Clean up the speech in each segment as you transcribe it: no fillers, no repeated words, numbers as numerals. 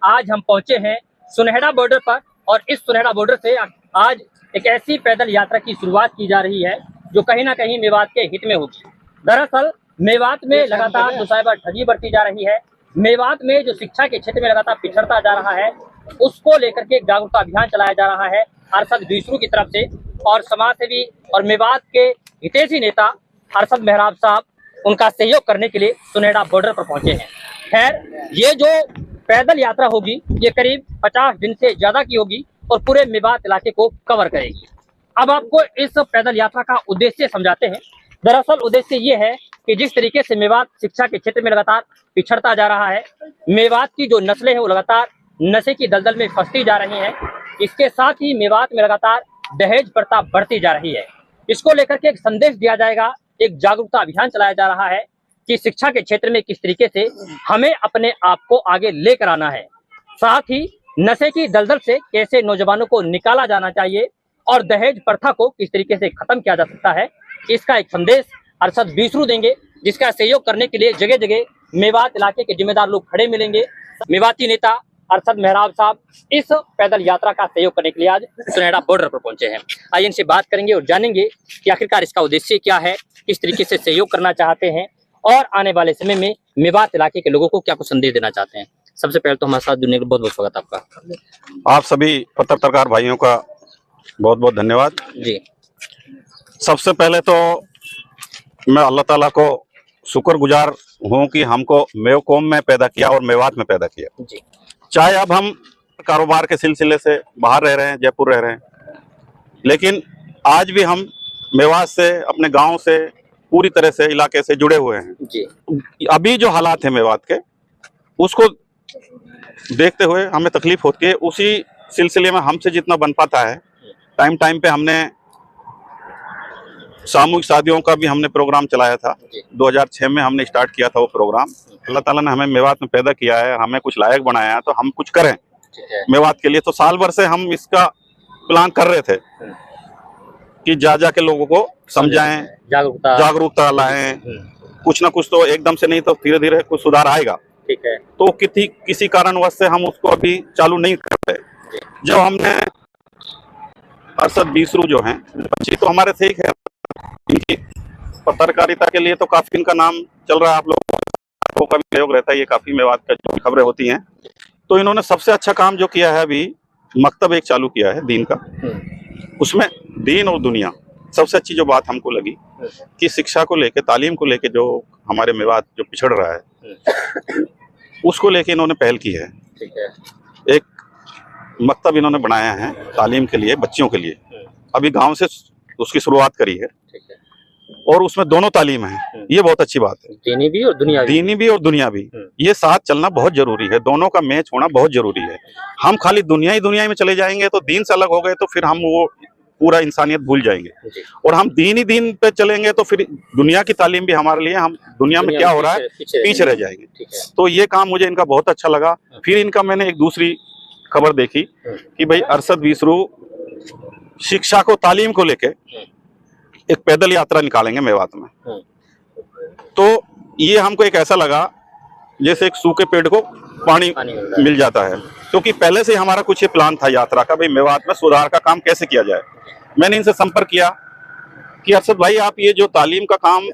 आज हम पहुंचे हैं सुनहरा बॉर्डर पर और इस सुनहरा बॉर्डर से आज एक ऐसी पैदल यात्रा की शुरुआत की जा रही है जो कहीं ना कहीं मेवात के हित में होगी। दरअसल मेवात में लगातार जो साइबर ठगी बरती जा रही है, मेवात में जो शिक्षा के क्षेत्र में लगातार पिछड़ता जा रहा है, उसको लेकर के जागरूकता अभियान चलाया जा रहा है अरशद बीसरू की तरफ से। और समाज सेवी और मेवात के हितैषी नेता अरशद मेहराब साहब उनका सहयोग करने के लिए सुनहरा बॉर्डर पर पहुंचे हैं। खैर, ये जो पैदल यात्रा होगी ये करीब 50 दिन से ज्यादा की होगी और पूरे मेवात इलाके को कवर करेगी। अब आपको इस पैदल यात्रा का उद्देश्य समझाते हैं। दरअसल उद्देश्य ये है कि जिस तरीके से मेवात शिक्षा के क्षेत्र में लगातार पिछड़ता जा रहा है, मेवात की जो नस्लें हैं वो लगातार नशे की दलदल में फंसती जा रही हैं। इसके साथ ही मेवात में लगातार दहेज प्रथा बढ़ती जा रही है। इसको लेकर के एक संदेश दिया जाएगा, एक जागरूकता अभियान चलाया जा रहा है कि शिक्षा के क्षेत्र में किस तरीके से हमें अपने आप को आगे लेकर आना है। साथ ही नशे की दलदल से कैसे नौजवानों को निकाला जाना चाहिए और दहेज प्रथा को किस तरीके से खत्म किया जा सकता है, इसका एक संदेश अरशद बीसरू देंगे, जिसका सहयोग करने के लिए जगह जगह मेवात इलाके के जिम्मेदार लोग खड़े मिलेंगे। मेवाती नेता अरशद मेहराब साहब इस पैदल यात्रा का सहयोग करने के लिए आज सुनहरा बॉर्डर पर पहुंचे हैं। आइए इनसे बात करेंगे और जानेंगे कि आखिरकार इसका उद्देश्य क्या है, किस तरीके से सहयोग करना चाहते हैं और आने वाले समय में मेवात इलाके के लोगों को क्या कुछ संदेश देना चाहते हैं। सबसे पहले तो हमारे साथ जुड़ने के लिए बहुत बहुत स्वागत आपका। आप सभी पत्रकार भाइयों का बहुत बहुत धन्यवाद जी। सबसे पहले तो मैं अल्लाह ताला को शुक्रगुजार हूँ कि हमको मेव कौम में पैदा किया और मेवात में पैदा किया जी। चाहे अब हम कारोबार के सिलसिले से बाहर रह रहे हैं, जयपुर रह रहे हैं, लेकिन आज भी हम मेवात से, अपने गांव से, पूरी तरह से इलाके से जुड़े हुए हैं जी। अभी जो हालात है मेवात के, उसको देखते हुए हमें तकलीफ होती है। उसी सिलसिले में हमसे जितना बन पाता है, टाइम टाइम पे हमने सामूहिक शादियों का भी हमने प्रोग्राम चलाया था। 2006 में हमने स्टार्ट किया था वो प्रोग्राम। अल्लाह ताला ने हमें मेवात में पैदा किया है, हमें कुछ लायक बनाया है, तो हम कुछ करें मेवात के लिए। तो साल भर से हम इसका प्लान कर रहे थे कि जा के लोगों को समझाएं, जागरूकता लाएं। कुछ ना कुछ तो एकदम से नहीं, तो धीरे धीरे कुछ सुधार आएगा। ठीक है। तो किसी कारणवश से हम उसको अभी चालू नहीं कर रहे। जब हमने अरशद बीसरू जो हैं, बच्चे तो हमारे से ही है, इनकी पत्रकारिता के लिए तो काफी इनका नाम चल रहा है, आप लोगों का भी सहयोग रहता है, ये काफी मेवात का जो खबरें होती हैं। तो इन्होंने सबसे अच्छा काम जो किया है, अभी मकतब एक चालू किया है दीन का। उसमें दीन और दुनिया, सबसे अच्छी जो बात हमको लगी कि शिक्षा को लेके, तालीम को लेके जो हमारे मेवात जो पिछड़ रहा है, उसको लेके इन्होंने पहल की है। ठीक है। एक मकतब इन्होंने बनाया है तालीम के लिए, बच्चियों के लिए। अभी गांव से उसकी शुरुआत करी है और उसमें दोनों तालीम है, ये बहुत अच्छी बात है। दीनी भी और दुनियावी, दीनी भी और दुनिया भी, ये साथ चलना बहुत जरूरी है। दोनों का मैच होना बहुत जरूरी है। हम खाली दुनिया में चले जाएंगे तो दीन से अलग हो गए तो फिर हम वो पूरा इंसानियत भूल जाएंगे। और हम दीन ही दीन पे चलेंगे तो फिर दुनिया की तालीम भी हमारे लिए, हम दुनिया में क्या हो रहा है पीछे रह जाएंगे। तो ये काम मुझे इनका बहुत अच्छा लगा। फिर इनका मैंने एक दूसरी खबर देखी कि भाई अरशद बीसरू शिक्षा को, तालीम को लेके एक पैदल यात्रा निकालेंगे मेवात में। तो ये हमको एक ऐसा लगा जैसे एक सूखे पेड़ को पानी मिल जाता है, क्योंकि पहले से हमारा कुछ ये प्लान था यात्रा का, भाई मेवात में सुधार का काम कैसे किया जाए। मैंने इनसे संपर्क किया कि अरशद भाई, आप ये जो तालीम का काम,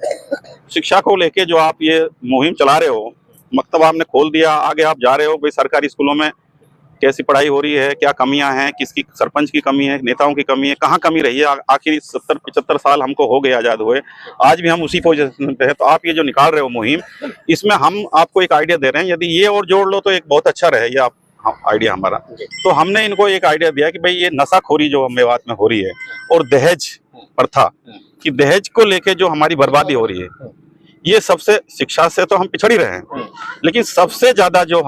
शिक्षा को लेके जो आप ये मुहिम चला रहे हो, मकतब आपने खोल दिया, आगे आप जा रहे हो, भाई सरकारी स्कूलों में कैसी पढ़ाई हो रही है, क्या कमियां हैं, किसकी, सरपंच की कमी है, नेताओं की कमी है, कहाँ कमी रही है। आखिर 70-75 साल हमको हो गए आज़ाद हुए, आज भी हम उसी पोजीशन पे है। तो आप ये जो निकाल रहे हो मुहिम, इसमें हम आपको एक आइडिया दे रहे हैं, यदि ये और जोड़ लो तो एक बहुत अच्छा रहे ये आइडिया हमारा। तो हमने इनको एक आइडिया दिया कि भाई ये नशाखोरी जो मेवात में हो रही है और दहेज प्रथा, कि दहेज को लेके जो हमारी बर्बादी हो रही है, ये सबसे, शिक्षा से तो हम पिछड़ ही रहे हैं, लेकिन सबसे ज्यादा जो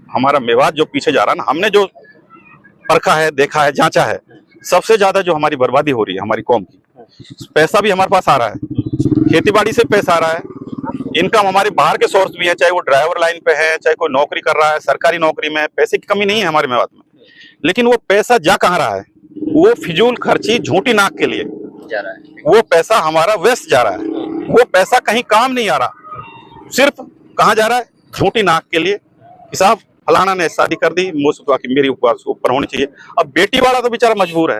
हमारा मेवात जो पीछे जा रहा है ना, हमने जो परखा है, देखा है, जांचा है, सबसे ज्यादा जो हमारी बर्बादी हो रही है हमारी कौम की। पैसा भी हमारे पास आ रहा है, खेतीबाड़ी से पैसा आ रहा है, इनकम हमारे बाहर के सोर्स भी है, चाहे वो ड्राइवर लाइन पे है, चाहे कोई नौकरी कर रहा है, सरकारी नौकरी में, पैसे की कमी नहीं है हमारे मेवात में। लेकिन वो पैसा जा कहाँ रहा है? वो फिजूल खर्ची, झूठी नाक के लिए जा रहा है। वो पैसा हमारा वेस्ट जा रहा है, वो पैसा कहीं काम नहीं आ रहा, सिर्फ कहाँ जा रहा है? झूठी नाक के लिए। कि साहब फलाना ने शादी कर दी, मुझसे कि मेरी ऊपर होनी चाहिए। अब बेटी वाला तो बेचारा मजबूर है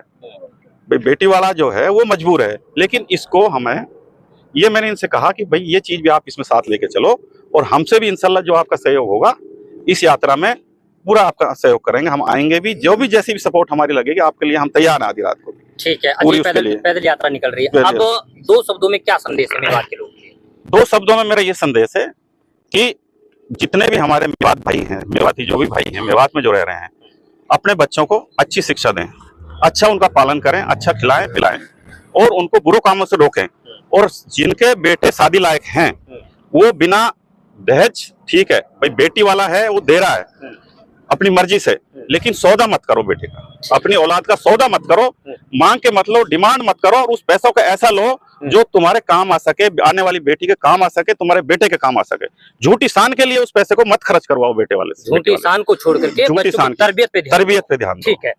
भाई, बेटी वाला जो है वो मजबूर है, लेकिन इसको हमें, ये मैंने इनसे कहा कि भाई ये चीज भी आप इसमें साथ लेके चलो, और हमसे भी इंशाल्लाह जो आपका सहयोग होगा इस यात्रा में पूरा आपका सहयोग करेंगे। हम आएंगे भी, जो भी जैसी भी सपोर्ट हमारी लगेगी आपके लिए हम तैयार हैं आधी रात को। ठीक है, पूरी अजी उसके लिए। पैदल यात्रा निकल रही है। अब 2 शब्दों में क्या संदेश है मेवात के लोगों के लिए? 2 शब्दों में मेरा ये संदेश है कि जितने भी हमारे मेवात भाई हैं, मेवाती जो भी भाई हैं मेवात में जो रह रहे हैं, अपने बच्चों को अच्छी शिक्षा दें, अच्छा उनका पालन करें, अच्छा खिलाएं पिलाएं, और उनको बुरे कामों से रोकें। और जिनके बेटे शादी लायक हैं वो बिना दहेज, ठीक है भाई बेटी वाला है वो दे रहा है अपनी मर्जी से, लेकिन सौदा मत करो बेटे का, अपनी औलाद का सौदा मत करो, मांग के मत लो, डिमांड मत करो, और उस पैसों का ऐसा लो जो तुम्हारे काम आ सके, आने वाली बेटी के काम आ सके, तुम्हारे बेटे के काम आ सके। झूठी शान के लिए उस पैसे को मत खर्च करवाओ बेटे वाले से। झूठी शान को छोड़ करके बच्चों की तरबियत पे ध्यान। तरबियत पे ध्यान दो। ठीक है।